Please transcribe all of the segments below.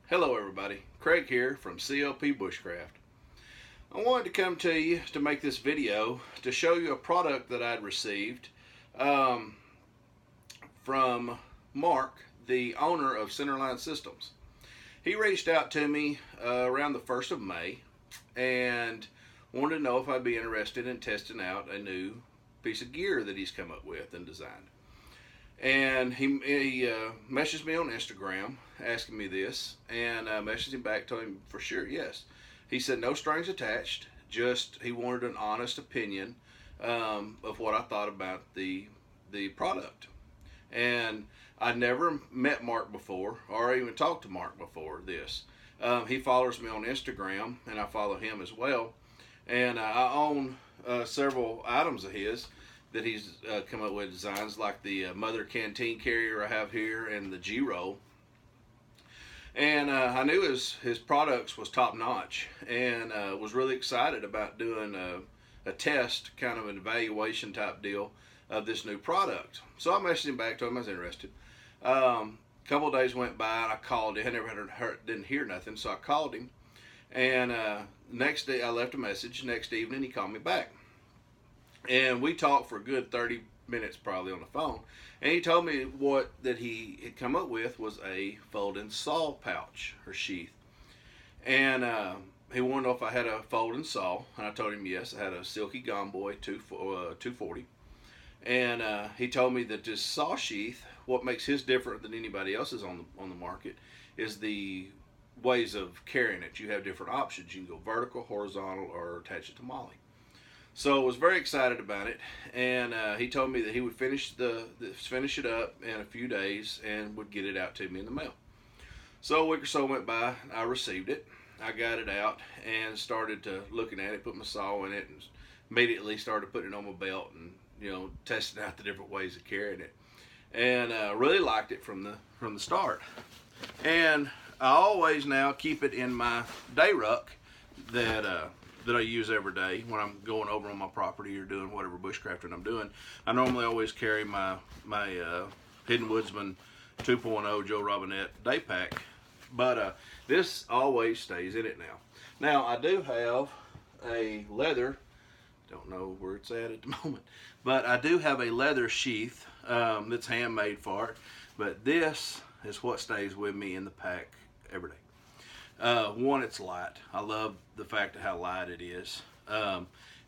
Hello everybody, Craig here from CLP Bushcraft. I wanted to come to you to make this video to show you a product that I'd received from Mark, the owner of Centerline Systems. He reached out to me around the 1st of May and wanted to know if I'd be interested in testing out a new piece of gear that he's come up with and designed. And he messaged me on Instagram asking me this, and I messaged him back, told him for sure yes. He said no strings attached, just he wanted an honest opinion of what I thought about the product. And I'd never met Mark before or even talked to Mark before this. He follows me on Instagram, and I follow him as well. And I own several items of his that he's come up with designs, like the Mother Canteen carrier I have here and the G-Roll. And I knew his products was top notch, and was really excited about doing a test, kind of an evaluation type deal of this new product. So I messaged him back, told him I was interested. A couple of days went by and I called him. I never didn't hear nothing, so I called him. And next day I left a message. Next evening he called me back. And we talked for a good 30 minutes probably on the phone. And he told me that he had come up with was a folding saw pouch or sheath. And he wanted to know if I had a folding saw. And I told him yes. I had a Silky Gone Boy 240. And he told me that this saw sheath, what makes his different than anybody else's on the market, is the ways of carrying it. You have different options. You can go vertical, horizontal, or attach it to MOLLE. So I was very excited about it, and he told me that he would finish it up in a few days and would get it out to me in the mail. So a week or so went by. I received it. I got it out and started looking at it, put my saw in it, and immediately started putting it on my belt and testing out the different ways of carrying it, and really liked it from the start. And I always now keep it in my day ruck that I use every day when I'm going over on my property or doing whatever bushcrafting I'm doing. I normally always carry my Hidden Woodsman 2.0 Joe Robinette day pack, but this always stays in it now. Now I do have a leather, don't know where it's at the moment, but I do have a leather sheath that's handmade for it, but this is what stays with me in the pack every day. One, it's light. I love the fact of how light it is,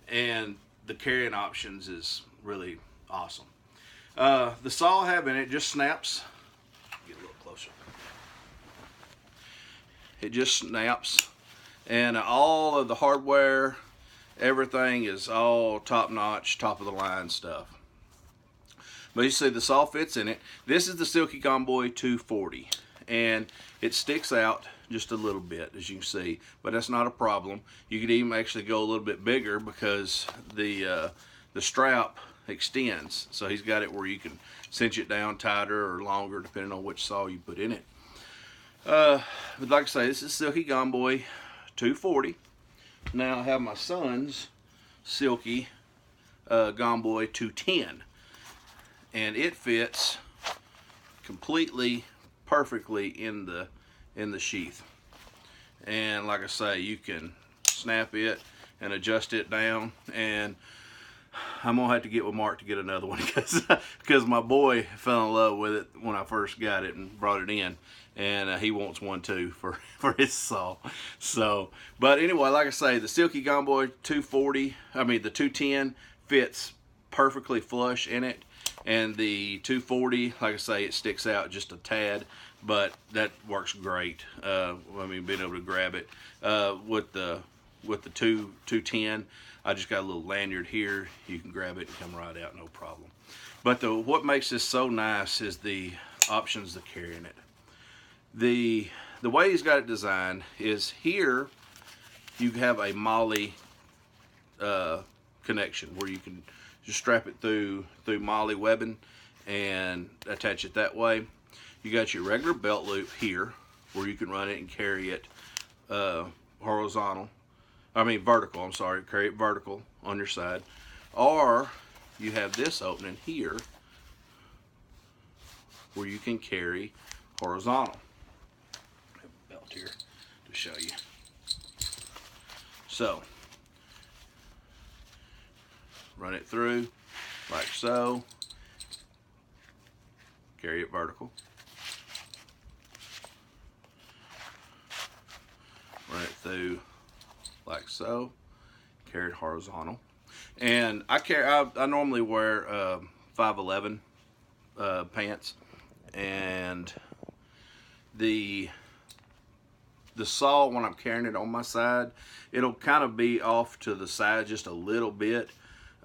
and the carrying options is really awesome. The saw I have in it just snaps. Get a little closer. It just snaps, and all of the hardware, everything is all top notch, top of the line stuff. But you see the saw fits in it. This is the Silky Gone Boy 240, and it sticks out just a little bit, as you can see, but that's not a problem. You could even actually go a little bit bigger because the strap extends, so he's got it where you can cinch it down tighter or longer depending on which saw you put in it. But like I say, this is Silky Gone Boy 240. Now I have my son's Silky Gone Boy 210, and it fits completely perfectly in the sheath. And like I say, you can snap it and adjust it down, and I'm gonna have to get with Mark to get another one because my boy fell in love with it when I first got it and brought it in, and he wants one too for his saw. So, but anyway, like I say, the Silky Gone Boy 240, the 210 fits perfectly flush in it, and the 240, like I say, it sticks out just a tad, but that works great. Being able to grab it with the 210, I just got a little lanyard here. You can grab it and come right out, no problem. But what makes this so nice is the options to carrying it. The way he's got it designed is here you have a MOLLE connection where you can just strap it through MOLLE webbing and attach it that way. You got your regular belt loop here where you can run it and carry it vertical, I'm sorry, carry it vertical on your side. Or you have this opening here where you can carry horizontal. Belt here to show you. So, run it through like so. Carry it vertical. Run it through like so. Carry it horizontal. And I normally wear 511 pants, and the saw, when I'm carrying it on my side, it'll kind of be off to the side just a little bit,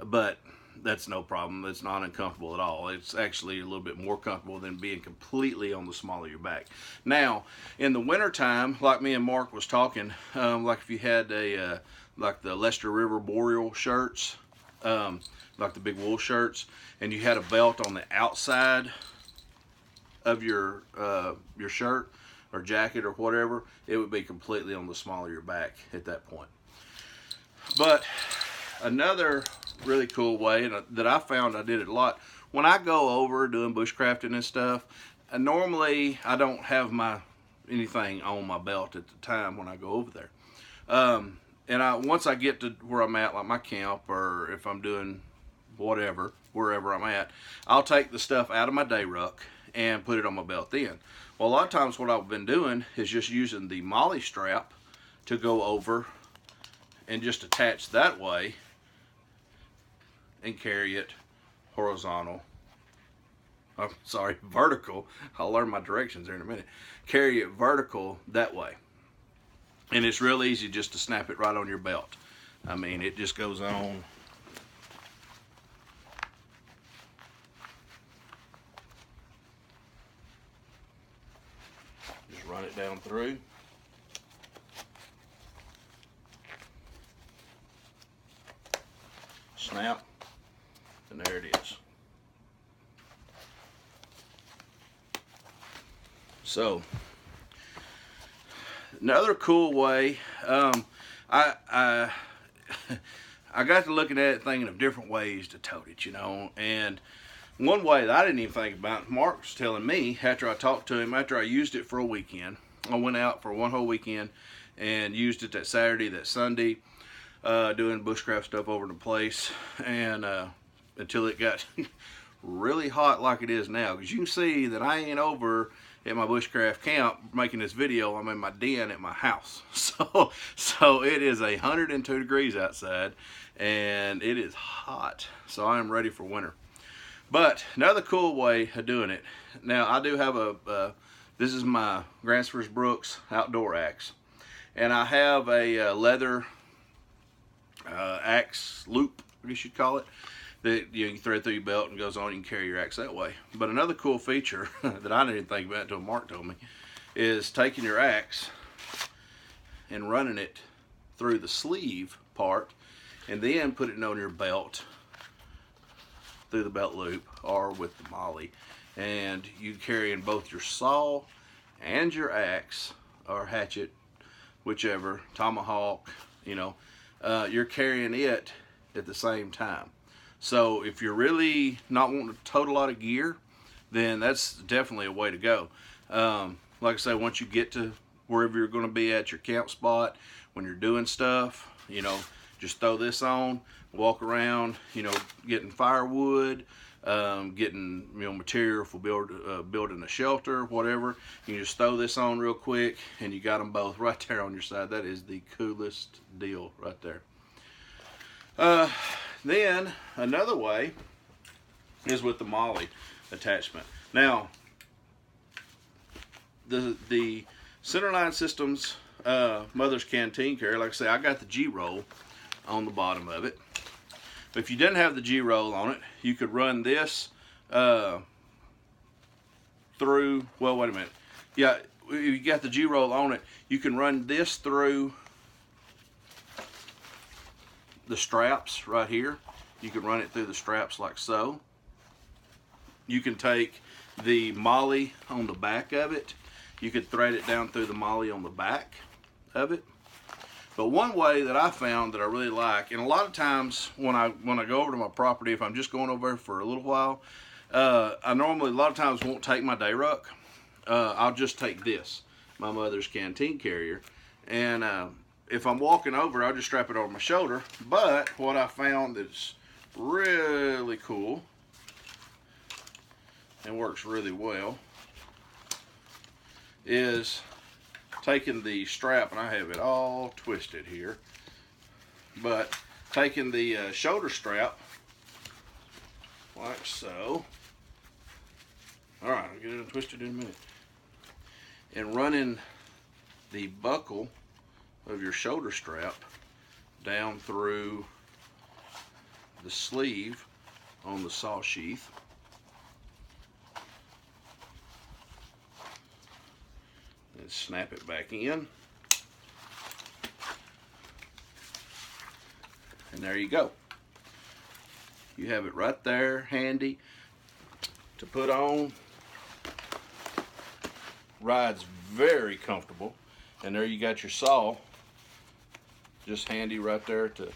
but that's no problem. It's not uncomfortable at all. It's actually a little bit more comfortable than being completely on the small of your back. Now, in the winter time, like me and Mark was talking, like if you had a like the Leicester River Boreal shirts, like the big wool shirts, and you had a belt on the outside of your shirt or jacket or whatever, it would be completely on the small of your back at that point. But another really cool way, and that I found I did it a lot, when I go over doing bushcrafting and stuff, normally I don't have anything on my belt at the time when I go over there. And once I get to where I'm at, like my camp, or if I'm doing whatever, wherever I'm at, I'll take the stuff out of my day ruck and put it on my belt then. Well, a lot of times what I've been doing is just using the molly strap to go over and just attach that way and carry it horizontal. I'm sorry, vertical. I'll learn my directions there in a minute. Carry it vertical that way. And it's real easy just to snap it right on your belt. I mean, it just goes on. Just run it down through. Snap. And there it is. So, another cool way, I got to looking at it thinking of different ways to tote it, you know, and one way that I didn't even think about, Mark was telling me after I talked to him, after I used it for a weekend, I went out for one whole weekend and used it that Saturday, that Sunday, doing bushcraft stuff over the place, and until it got really hot like it is now, because you can see that I ain't over at my bushcraft camp making this video. I'm in my den at my house. So it is 102 degrees outside and it is hot. So I am ready for winter. But another cool way of doing it. Now I do have this is my Gransfors Brooks outdoor axe. And I have a leather axe loop, I guess you'd call it, that you can thread through your belt and goes on. You can carry your axe that way. But another cool feature that I didn't think about until Mark told me is taking your axe and running it through the sleeve part and then putting it on your belt through the belt loop or with the molly, and you carrying both your saw and your axe or hatchet, whichever, tomahawk, you know, you're carrying it at the same time. So if you're really not wanting to tote a lot of gear, then that's definitely a way to go. Like I say, once you get to wherever you're going to be at your camp spot, when you're doing stuff, you know, just throw this on, walk around, you know, getting firewood, getting, you know, material for building a shelter, whatever. You can just throw this on real quick and you got them both right there on your side. That is the coolest deal right there. Then another way is with the molly attachment. Now, the Centerline Systems Mother's Canteen carrier, like I say, I got the G-roll on the bottom of it. But if you didn't have the G-roll on it, you could run this through, well, wait a minute. Yeah, if you got the G-roll on it, you can run this through the straps right here. You can run it through the straps like so. You can take the molly on the back of it. You could thread it down through the molly on the back of it. But one way that I found that I really like, and a lot of times when I go over to my property, if I'm just going over for a little while, I normally a lot of times won't take my day ruck. I'll just take this. my mother's canteen carrier. And if I'm walking over, I'll just strap it over my shoulder. But what I found that's really cool and works really well is taking the strap, and I have it all twisted here, but taking the shoulder strap like so. Alright, I'll get it twisted in a minute. And running the buckle of your shoulder strap down through the sleeve on the saw sheath. And snap it back in. And there you go. You have it right there handy to put on. Rides very comfortable. And there you got your saw, just handy right there to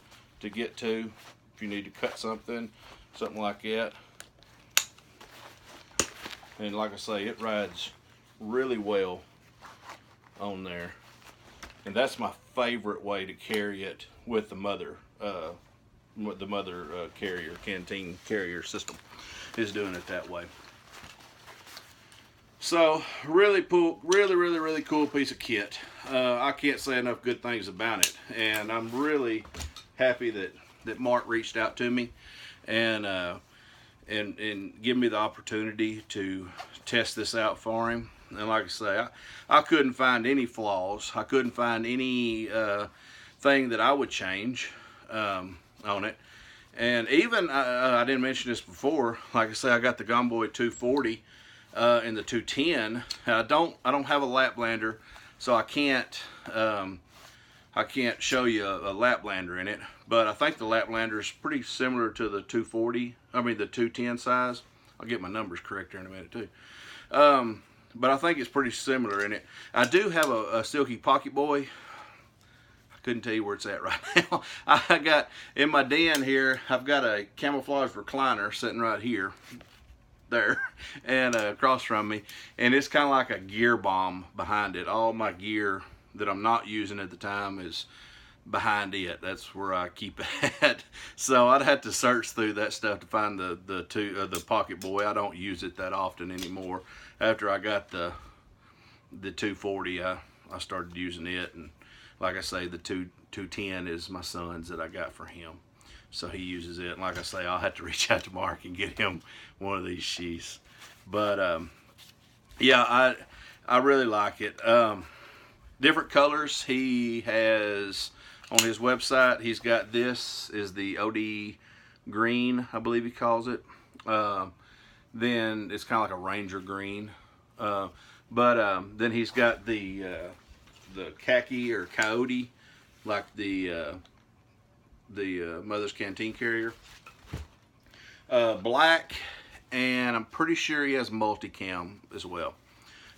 get to if you need to cut something like that. And like I say, it rides really well on there. And that's my favorite way to carry it with the mother carrier, canteen carrier system, is doing it that way. So really cool piece of kit. I can't say enough good things about it, and I'm really happy that Mark reached out to me and give me the opportunity to test this out for him. And like I say, I couldn't find any flaws. I couldn't find any thing that I would change on it. And even I didn't mention this before. Like I say, I got the Gomboid 240 and the 210. I don't have a lap lander, so I can't show you a lap lander in it. But I think the lap lander is pretty similar to the 240. I mean the 210 size. I'll get my numbers correct here in a minute too. But I think it's pretty similar in it. I do have a Silky Pocket Boy. I couldn't tell you where it's at right now. I got in my den here, I've got a camouflage recliner sitting right here, there, and across from me, and it's kind of like a gear bomb behind it. All my gear that I'm not using at the time is behind it. That's where I keep it at. So I'd have to search through that stuff to find the Pocket Boy. I don't use it that often anymore. After I got the 240, I started using it, and like I say, the 210 is my son's that I got for him, so he uses it. And like I say, I'll have to reach out to Mark and get him one of these sheaths. But yeah, I really like it. Different colors he has on his website. He's got, this is the OD green, I believe he calls it. Then it's kind of like a Ranger green. But then he's got the khaki or coyote, like the Mother's Canteen carrier. Black, and I'm pretty sure he has multicam as well.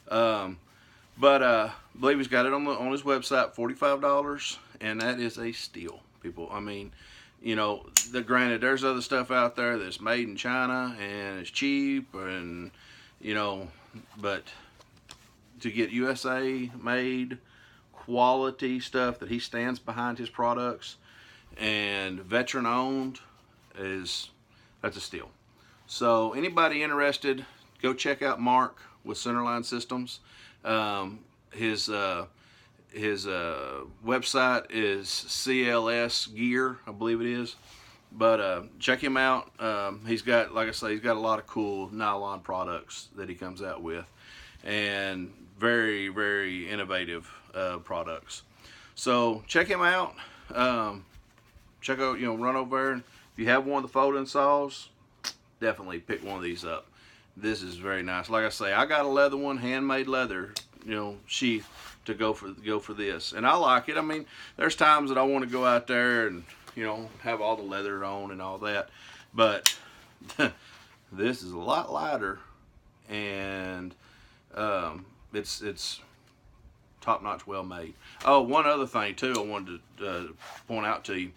But I believe he's got it on his website, $45, and that is a steal, people. I mean, you know, granted, there's other stuff out there that's made in China and it's cheap, and you know, but to get USA made quality stuff that he stands behind his products and veteran owned, that's a steal. So anybody interested, go check out Mark with Centerline Systems. His website is CLS Gear, I believe it is. But check him out. He's got, like I say, he's got a lot of cool nylon products that he comes out with, and very, very innovative products. So check him out. Check out, you know, run over there. If you have one of the folding saws, definitely pick one of these up. This is very nice. Like I say, I got a leather one, handmade leather, you know, sheath to go for this, and I like it. I mean, there's times that I want to go out there and, you know, have all the leather on and all that, but this is a lot lighter, and it's top-notch, well made. Oh, one other thing too I wanted to point out to you.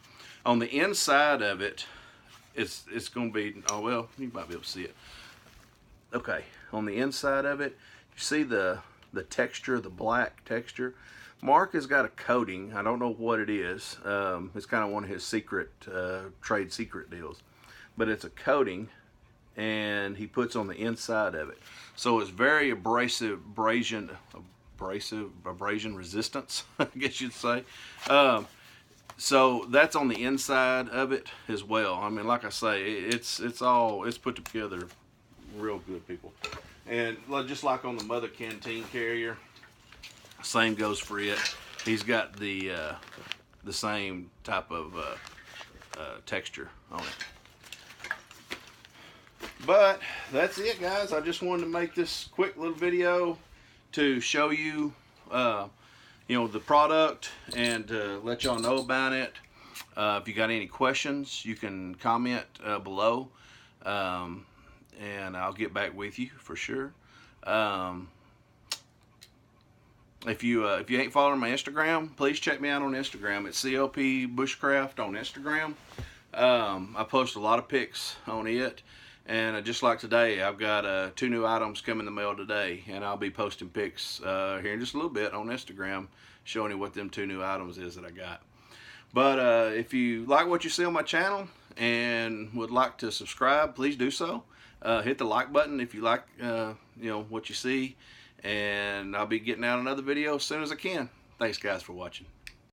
On the inside of it, it's going to be, oh well, you might be able to see it. Okay, on the inside of it, you see the the texture, the black texture. Mark has got a coating. I don't know what it is. It's kind of one of his secret trade secret deals, but it's a coating, and he puts on the inside of it. So it's very abrasive resistance, I guess you'd say. So that's on the inside of it as well. I mean, like I say, it's put together real good, people. And just like on the Mother Canteen carrier, same goes for it. He's got the same type of texture on it. But that's it, guys. I just wanted to make this quick little video to show you, you know, the product and let y'all know about it. If you got any questions, you can comment below, and I'll get back with you for sure. If you ain't following my Instagram, please check me out on Instagram. It's CLP Bushcraft on Instagram. I post a lot of pics on it, and just like today, I've got 2 new items coming in the mail today, and I'll be posting pics here in just a little bit on Instagram, showing you what them 2 new items is that I got. But if you like what you see on my channel and would like to subscribe, please do so. Hit the like button if you like you know, what you see, and I'll be getting out another video as soon as I can. Thanks, guys, for watching.